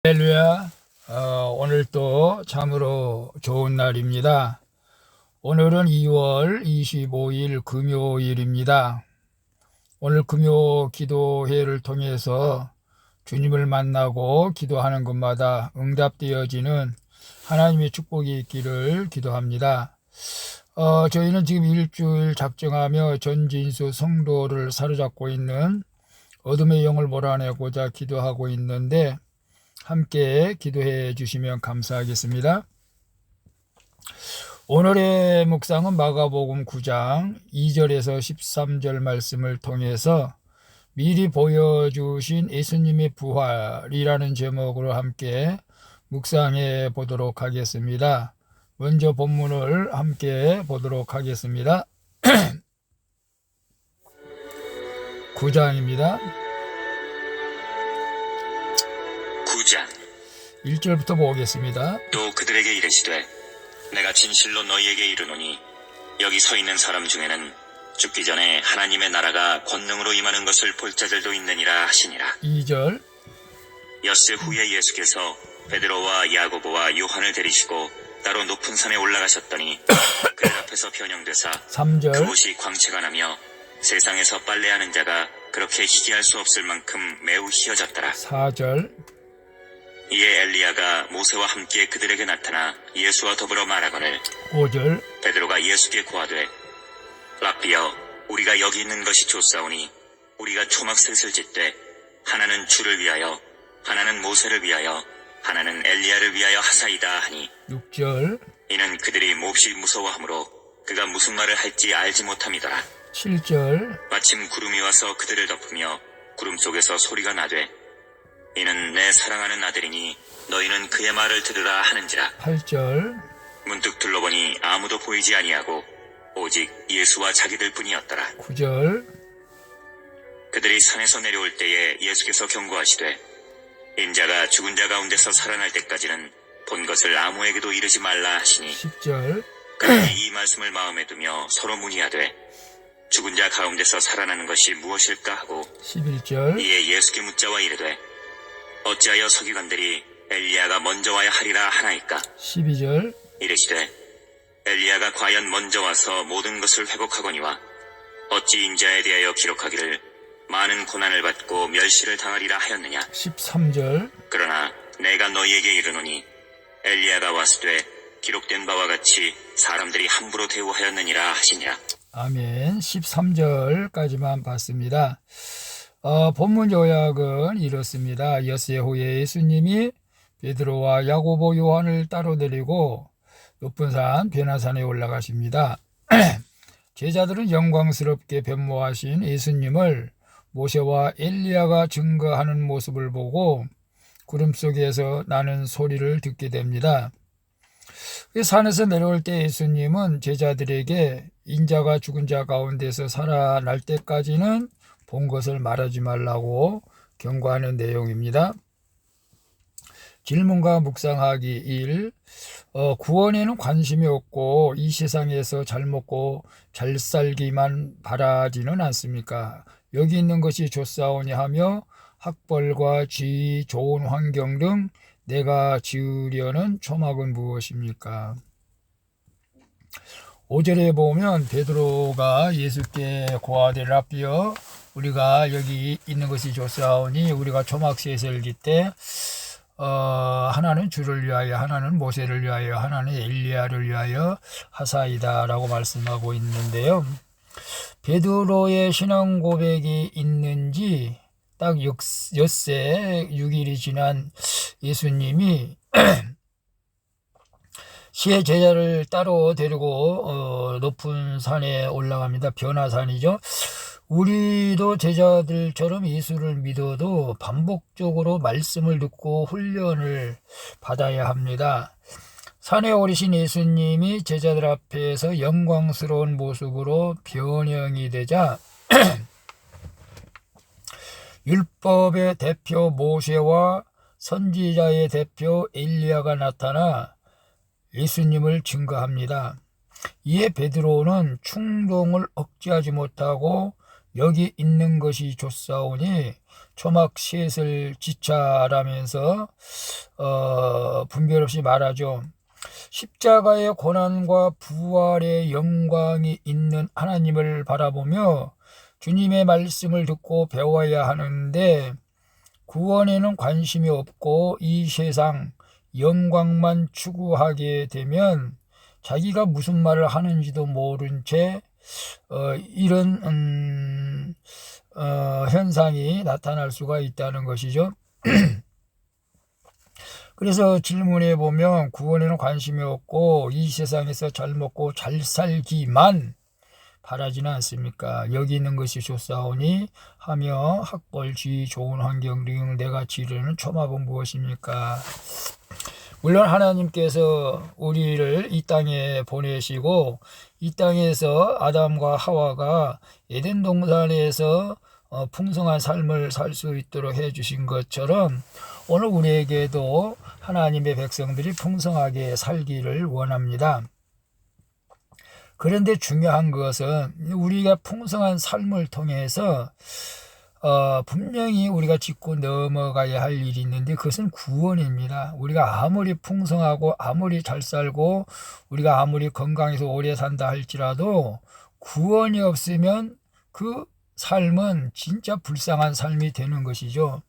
할렐루야. 오늘 또 참으로 좋은 날입니다. 오늘은 2월 25일 금요일입니다. 오늘 금요 기도회를 통해서 주님을 만나고 기도하는 것마다 응답되어지는 하나님의 축복이 있기를 기도합니다. 저희는 지금 일주일 작정하며 전진수 성도를 사로잡고 있는 어둠의 영을 몰아내고자 기도하고 있는데 함께 기도해 주시면 감사하겠습니다. 오늘의 묵상은 마가복음 9장 2절에서 13절 말씀을 통해서 미리 보여주신 예수님의 부활이라는 제목으로 함께 묵상해 보도록 하겠습니다. 먼저 본문을 함께 보도록 하겠습니다. 9장입니다. 9장 1절부터 보겠습니다. 또 그들에게 이르시되 내가 진실로 너희에게 이르노니 여기 서 있는 사람 중에는 죽기 전에 하나님의 나라가 권능으로 임하는 것을 볼 자들도 있느니라 하시니라. 2절 엿새 후에 예수께서 베드로와 야고보와 요한을 데리시고 따로 높은 산에 올라가셨더니 그들 앞에서 변형되사 3절 그곳이 광채가 나며 세상에서 빨래하는 자가 그렇게 희귀할 수 없을 만큼 매우 희어졌더라. 4절 이에 엘리야가 모세와 함께 그들에게 나타나 예수와 더불어 말하거늘 5절 베드로가 예수께 고하되 랍비여 우리가 여기 있는 것이 좋사오니 우리가 초막셋을 짓되 하나는 주를 위하여 하나는 모세를 위하여 하나는 엘리야를 위하여 하사이다 하니 6절 이는 그들이 몹시 무서워하므로 그가 무슨 말을 할지 알지 못함이더라. 7절 마침 구름이 와서 그들을 덮으며 구름 속에서 소리가 나되 이는 내 사랑하는 아들이니 너희는 그의 말을 들으라 하는지라. 8절 문득 둘러보니 아무도 보이지 아니하고 오직 예수와 자기들 뿐이었더라. 9절 그들이 산에서 내려올 때에 예수께서 경고하시되 인자가 죽은 자 가운데서 살아날 때까지는 본 것을 아무에게도 이르지 말라 하시니 10절 그들이 이 말씀을 마음에 두며 서로 문의하되 죽은 자 가운데서 살아나는 것이 무엇일까 하고 11절 이에 예수께 묻자와 이르되 어찌하여 서기관들이 엘리야가 먼저 와야 하리라 하나이까. 12절 이르시되 엘리야가 과연 먼저 와서 모든 것을 회복하거니와 어찌 인자에 대하여 기록하기를 많은 고난을 받고 멸시를 당하리라 하였느냐. 13절 그러나 내가 너희에게 이르노니 엘리야가 왔으되 기록된 바와 같이 사람들이 함부로 대우하였느니라 하시니라. 아멘. 13절까지만 봤습니다. 본문 요약은 이렇습니다. 엿새 후에 예수님이 베드로와 야고보 요한을 따로 데리고 높은 산 변화산에 올라가십니다. 제자들은 영광스럽게 변모하신 예수님을 모세와 엘리야가 증거하는 모습을 보고 구름 속에서 나는 소리를 듣게 됩니다. 산에서 내려올 때 예수님은 제자들에게 인자가 죽은 자 가운데서 살아날 때까지는 본 것을 말하지 말라고 경고하는 내용입니다. 질문과 묵상하기 1. 구원에는 관심이 없고 이 세상에서 잘 먹고 잘 살기만 바라지는 않습니까? 여기 있는 것이 좋사오니 하며 학벌과 지위, 좋은 환경 등 내가 지으려는 초막은 무엇입니까? 5절에 보면 베드로가 예수께 고하되 랍비여 우리가 여기 있는 것이 좋사오니 우리가 초막셋을 짓되 하나는 주를 위하여 하나는 모세를 위하여 하나는 엘리야를 위하여 하사이다 라고 말씀하고 있는데요. 베드로의 신앙 고백이 있는지 딱 엿새 6일이 지난 예수님이 시의 제자를 따로 데리고 높은 산에 올라갑니다. 변화산이죠. 우리도 제자들처럼 예수를 믿어도 반복적으로 말씀을 듣고 훈련을 받아야 합니다. 산에 오르신 예수님이 제자들 앞에서 영광스러운 모습으로 변형이 되자 율법의 대표 모세와 선지자의 대표 엘리야가 나타나 예수님을 증거합니다. 이에 베드로는 충동을 억제하지 못하고 여기 있는 것이 좋사오니 초막셋을 지차라면서 분별 없이 말하죠. 십자가의 고난과 부활의 영광이 있는 하나님을 바라보며 주님의 말씀을 듣고 배워야 하는데 구원에는 관심이 없고 이 세상 영광만 추구하게 되면 자기가 무슨 말을 하는지도 모른 채 이런 현상이 나타날 수가 있다는 것이죠. 그래서 질문해 보면 구원에는 관심이 없고 이 세상에서 잘 먹고 잘 살기만 바라지는 않습니까? 여기 있는 것이 좋사오니 하며 학벌, 지위, 좋은 환경 등 내가 지르는 초막은 무엇입니까? 물론 하나님께서 우리를 이 땅에 보내시고 이 땅에서 아담과 하와가 에덴 동산에서 풍성한 삶을 살 수 있도록 해주신 것처럼 오늘 우리에게도 하나님의 백성들이 풍성하게 살기를 원합니다. 그런데 중요한 것은 우리가 풍성한 삶을 통해서 분명히 우리가 짚고 넘어가야 할 일이 있는데 그것은 구원입니다. 우리가 아무리 풍성하고 아무리 잘 살고 우리가 아무리 건강해서 오래 산다 할지라도 구원이 없으면 그 삶은 진짜 불쌍한 삶이 되는 것이죠.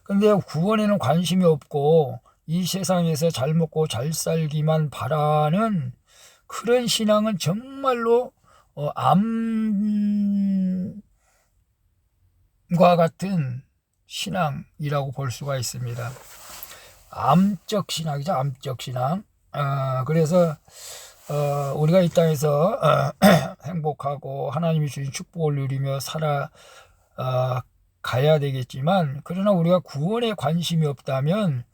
근데 구원에는 관심이 없고 이 세상에서 잘 먹고 잘 살기만 바라는 그런 신앙은 정말로 암과 같은 신앙이라고 볼 수가 있습니다. 암적 신앙이죠. 암적 신앙. 그래서 우리가 이 땅에서 행복하고 하나님이 주신 축복을 누리며 살아가야 되겠지만 그러나 우리가 구원에 관심이 없다면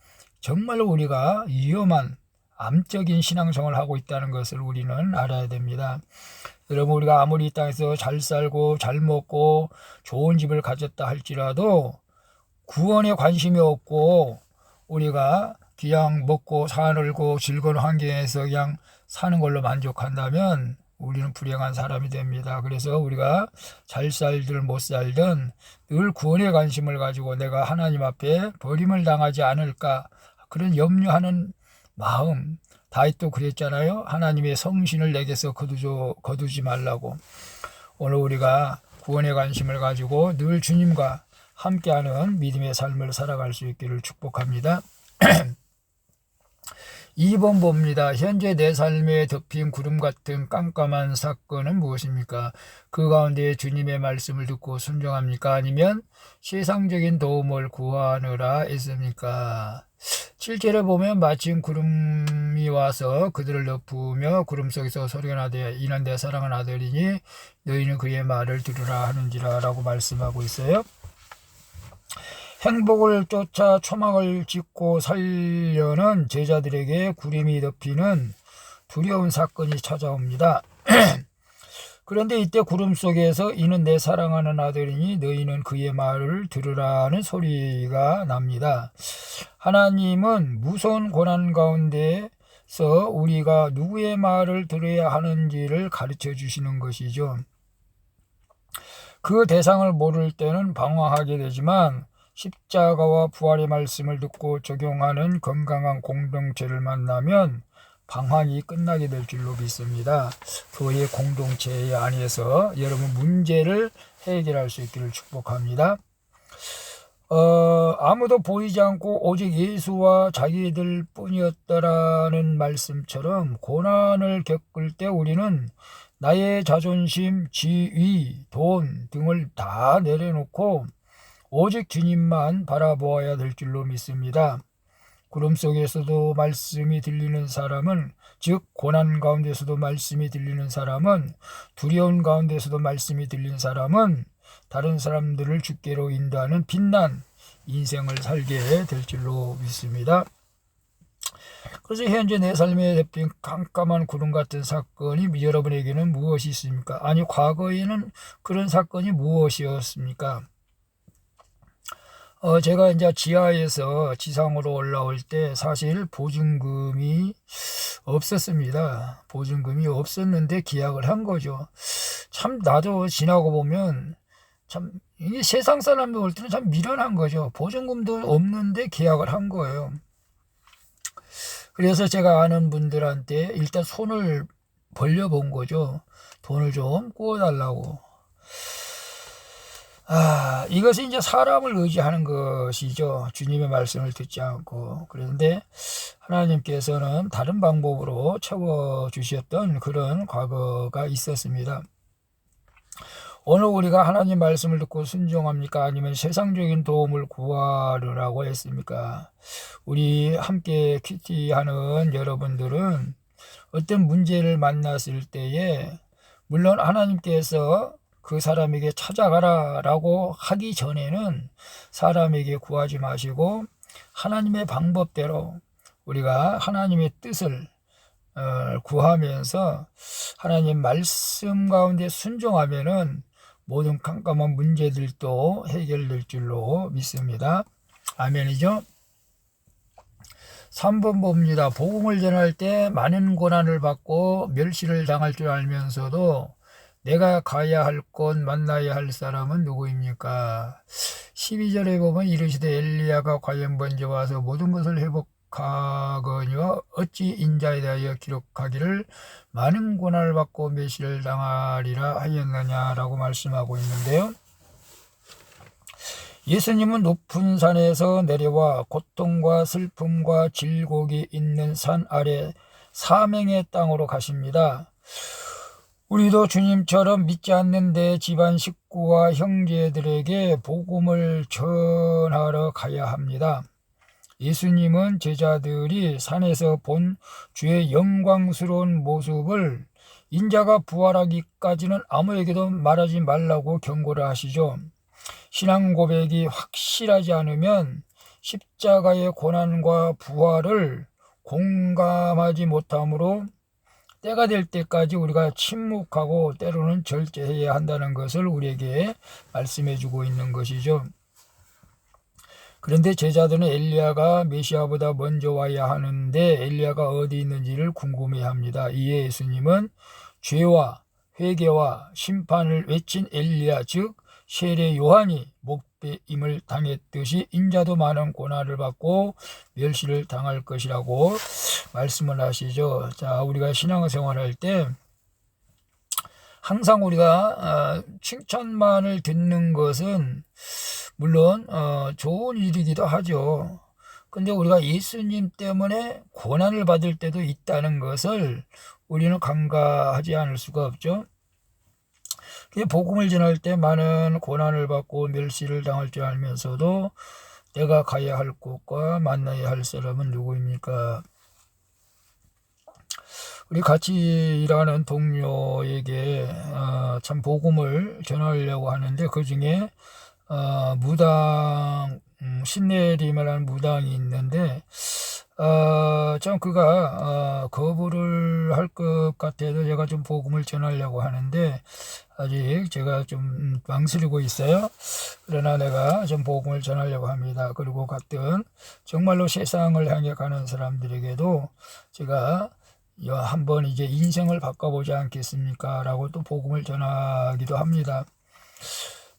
정말로 우리가 위험한 암적인 신앙생활을 하고 있다는 것을 우리는 알아야 됩니다. 여러분 우리가 아무리 이 땅에서 잘 살고 잘 먹고 좋은 집을 가졌다 할지라도 구원에 관심이 없고 우리가 그냥 먹고 살고 즐거운 환경에서 그냥 사는 걸로 만족한다면 우리는 불행한 사람이 됩니다. 그래서 우리가 잘 살든 못 살든 늘 구원에 관심을 가지고 내가 하나님 앞에 버림을 당하지 않을까 그런 염려하는 마음. 다윗도 그랬잖아요. 하나님의 성신을 내게서 거두지 말라고. 오늘 우리가 구원의 관심을 가지고 늘 주님과 함께하는 믿음의 삶을 살아갈 수 있기를 축복합니다. 2번 봅니다. 현재 내 삶에 덮인 구름 같은 깜깜한 사건은 무엇입니까? 그 가운데 주님의 말씀을 듣고 순종합니까? 아니면 세상적인 도움을 구하느라 애씁니까? 7절에 보면 마침 구름이 와서 그들을 덮으며 구름 속에서 소리가 나되 이는 내 사랑하는 아들이니 너희는 그의 말을 들으라 하는지라 라고 말씀하고 있어요. 행복을 쫓아 초막을 짓고 살려는 제자들에게 구름이 덮이는 두려운 사건이 찾아옵니다. 그런데 이때 구름 속에서 이는 내 사랑하는 아들이니 너희는 그의 말을 들으라는 소리가 납니다. 하나님은 무서운 고난 가운데서 우리가 누구의 말을 들어야 하는지를 가르쳐 주시는 것이죠. 그 대상을 모를 때는 방황하게 되지만 십자가와 부활의 말씀을 듣고 적용하는 건강한 공동체를 만나면 방황이 끝나게 될 줄로 믿습니다. 교회 공동체 안에서 여러분 문제를 해결할 수 있기를 축복합니다. 아무도 보이지 않고 오직 예수와 자기들 뿐이었다라는 말씀처럼 고난을 겪을 때 우리는 나의 자존심, 지위, 돈 등을 다 내려놓고 오직 주님만 바라보아야 될 줄로 믿습니다. 구름 속에서도 말씀이 들리는 사람은, 즉 고난 가운데서도 말씀이 들리는 사람은, 두려운 가운데서도 말씀이 들리는 사람은 다른 사람들을 주께로 인도하는 빛난 인생을 살게 될 줄로 믿습니다. 그래서 현재 내 삶에 덮인 깜깜한 구름 같은 사건이 여러분에게는 무엇이 있습니까? 아니 과거에는 그런 사건이 무엇이었습니까? 제가 이제 지하에서 지상으로 올라올 때 사실 보증금이 없었습니다. 보증금이 없었는데 계약을 한 거죠. 참 나도 지나고 보면 참 이게 세상 사람들 올 때는 참 미련한 거죠. 보증금도 없는데 계약을 한 거예요. 그래서 제가 아는 분들한테 일단 손을 벌려본 거죠. 돈을 좀 구워달라고. 이것이 이제 사람을 의지하는 것이죠. 주님의 말씀을 듣지 않고. 그런데 하나님께서는 다른 방법으로 채워주셨던 그런 과거가 있었습니다. 오늘 우리가 하나님 말씀을 듣고 순종합니까? 아니면 세상적인 도움을 구하려고 했습니까? 우리 함께 큐티하는 여러분들은 어떤 문제를 만났을 때에 물론 하나님께서 그 사람에게 찾아가라 라고 하기 전에는 사람에게 구하지 마시고 하나님의 방법대로 우리가 하나님의 뜻을 구하면서 하나님 말씀 가운데 순종하면은 모든 깜깜한 문제들도 해결될 줄로 믿습니다. 아멘이죠. 3번 봅니다. 복음을 전할 때 많은 고난을 받고 멸시를 당할 줄 알면서도 내가 가야 할 곳 만나야 할 사람은 누구입니까? 12절에 보면 이르시되 엘리야가 과연 먼저 와서 모든 것을 회복하거니와 어찌 인자에 대하여 기록하기를 많은 고난을 받고 멸시를 당하리라 하였느냐라고 말씀하고 있는데요. 예수님은 높은 산에서 내려와 고통과 슬픔과 질곡이 있는 산 아래 사명의 땅으로 가십니다. 우리도 주님처럼 믿지 않는 내 집안 식구와 형제들에게 복음을 전하러 가야 합니다. 예수님은 제자들이 산에서 본 주의 영광스러운 모습을 인자가 부활하기까지는 아무에게도 말하지 말라고 경고를 하시죠. 신앙 고백이 확실하지 않으면 십자가의 고난과 부활을 공감하지 못하므로 때가 될 때까지 우리가 침묵하고 때로는 절제해야 한다는 것을 우리에게 말씀해 주고 있는 것이죠. 그런데 제자들은 엘리야가 메시아보다 먼저 와야 하는데 엘리야가 어디 있는지를 궁금해합니다. 이에 예수님은 죄와 회개와 심판을 외친 엘리야 즉 세례 요한이 목배임을 당했듯이 인자도 많은 고난을 받고 멸시를 당할 것이라고 말씀을 하시죠. 자, 우리가 신앙생활할 때 항상 우리가 칭찬만을 듣는 것은 물론 좋은 일이기도 하죠. 근데 우리가 예수님 때문에 고난을 받을 때도 있다는 것을 우리는 간과하지 않을 수가 없죠. 복음을 전할 때 많은 고난을 받고 멸시를 당할 줄 알면서도 내가 가야 할 곳과 만나야 할 사람은 누구입니까? 우리 같이 일하는 동료에게 참 복음을 전하려고 하는데 그 중에 무당 신내림이라는 무당이 있는데 좀 그가 거부를 할 것 같아서 제가 좀 복음을 전하려고 하는데 아직 제가 좀 망설이고 있어요. 그러나 내가 좀 복음을 전하려고 합니다. 그리고 같은 정말로 세상을 향해 가는 사람들에게도 제가 한번 이제 인생을 바꿔보지 않겠습니까? 라고 또 복음을 전하기도 합니다.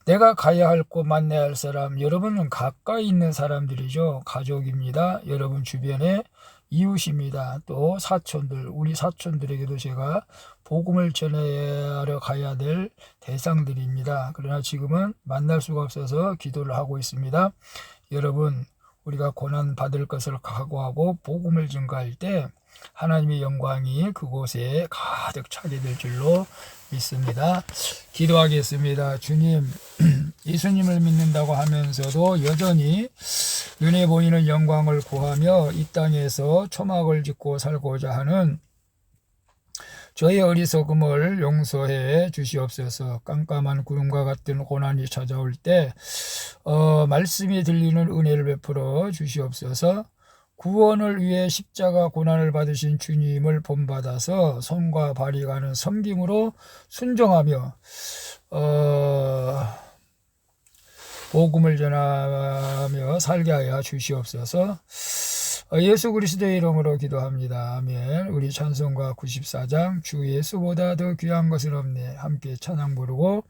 내가 가야 할 곳 만나야 할 사람, 여러분은 가까이 있는 사람들이죠. 가족입니다. 여러분 주변에 이웃입니다. 또 사촌들, 우리 사촌들에게도 제가 복음을 전하러 가야 될 대상들입니다. 그러나 지금은 만날 수가 없어서 기도를 하고 있습니다. 여러분, 우리가 고난 받을 것을 각오하고 복음을 전가할 때 하나님의 영광이 그곳에 가득 차게 될 줄로 믿습니다. 기도하겠습니다. 주님, 예수님을 믿는다고 하면서도 여전히 눈에 보이는 영광을 구하며 이 땅에서 초막을 짓고 살고자 하는 저의 어리석음을 용서해 주시옵소서. 깜깜한 구름과 같은 고난이 찾아올 때 말씀이 들리는 은혜를 베풀어 주시옵소서. 구원을 위해 십자가 고난을 받으신 주님을 본받아서 손과 발이 가는 섬김으로 순종하며 복음을 전하며 살게 하여 주시옵소서. 예수 그리스도의 이름으로 기도합니다. 아멘. 우리 찬송가 94장 주 예수보다 더 귀한 것은 없네. 함께 찬양 부르고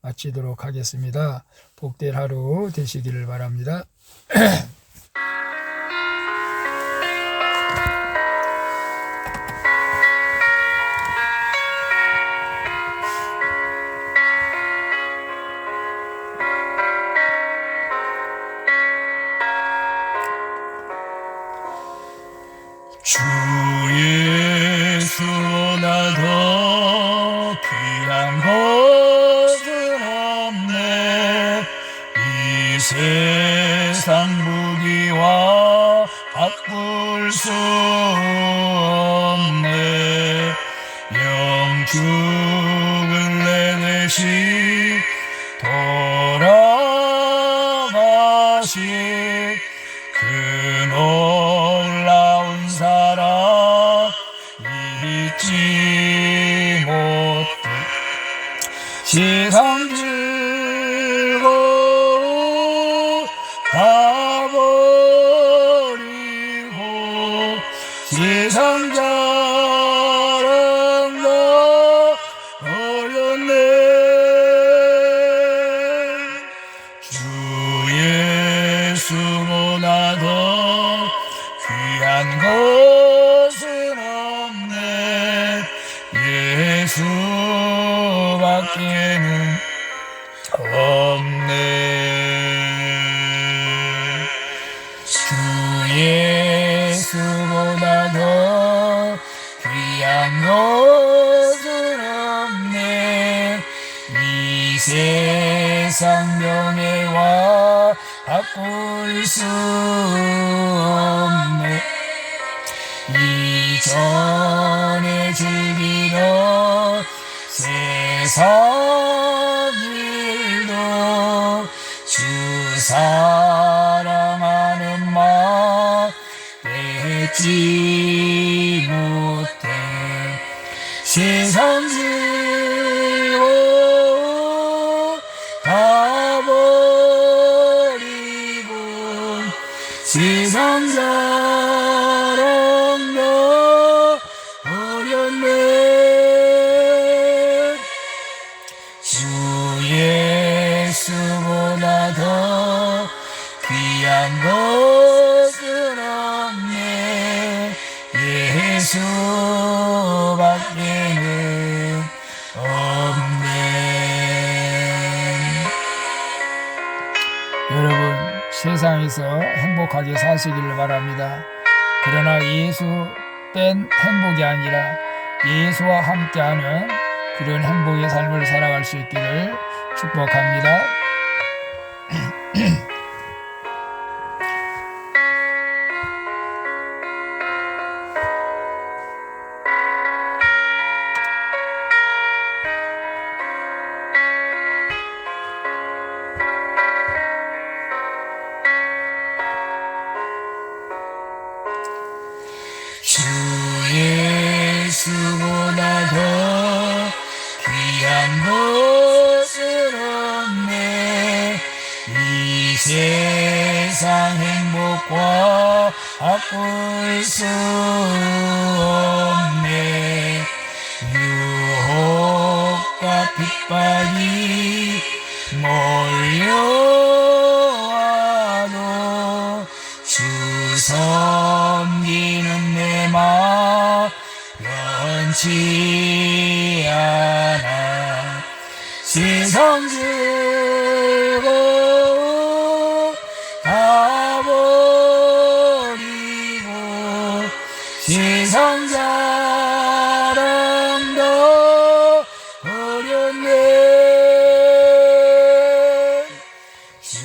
마치도록 하겠습니다. 복된 하루 되시기를 바랍니다. 주 예수보다 더 귀한 것은 없네. 이 세상 무기와 바꿀 수 없네. 영죽을 내 대신 돌아가신 그 놀라운 사랑 잊지 못해. 세상 즐거움 다 버리고 세상 자랑 다 버렸네. 주 예수보다 더 귀한 것은 없네. 예수밖에는 없네. 주 예수보다 더 귀한 것은 없네. 이 세상 명예와 바꿀 수 없네. 이전에 즐기던 세상 일도 주 사랑하는 마음 뺏지 못해. 세상 즐거움 다 버리고 세상 자랑도 버렸네. 주 예수보다 더 귀한 것은 없네. 예수밖에는 없네. 여러분, 세상에서 행복하게 사시기를 바랍니다. 그러나 예수 뺀 행복이 아니라 예수와 함께하는 그런 행복의 삶을 살아갈 수 있기를 축복합니다. 주 예수보다 더 귀한 것은 없네. 이 세상 행복과 바꿀 수 없네. 유혹과 핍박이 몰려와도 주 섬기는 내 마음 변치 않아. 세상 즐거움 다 버리고 세상 자랑도 버렸네. 주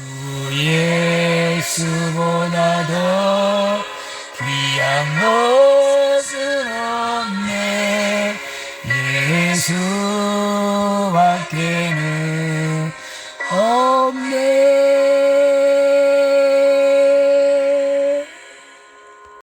예수보다 더 귀한 것은 없네. 예수